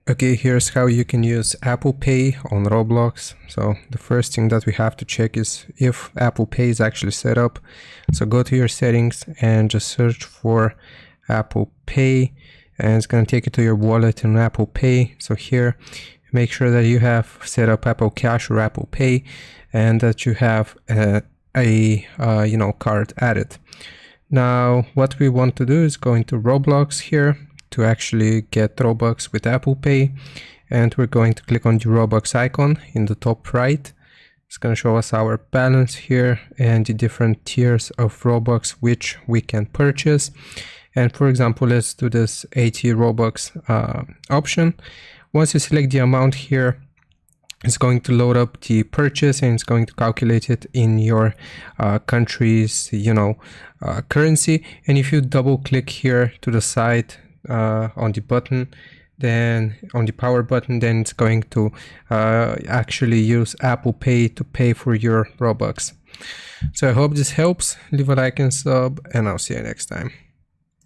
Okay, here's how you can use Apple Pay on Roblox. So the first thing that we have to check is if Apple Pay is actually set up. So go to your settings and just search for Apple Pay, and it's going to take you to your wallet and Apple Pay. So here, make sure that you have set up Apple Cash or Apple Pay and that you have a card added. Now what we want to do is go into Roblox here to actually get Robux with Apple Pay, and we're going to click on the Robux icon in the top right. It's going to show us our balance here and the different tiers of Robux which we can purchase. And for example, let's do this 80 Robux option. Once you select the amount here, it's going to load up the purchase and it's going to calculate it in your country's currency. And if you double click here to the side on the button, then on the power button, then it's going to actually use Apple Pay to pay for your Robux. So I hope this helps. Leave a like and sub, and I'll see you next time.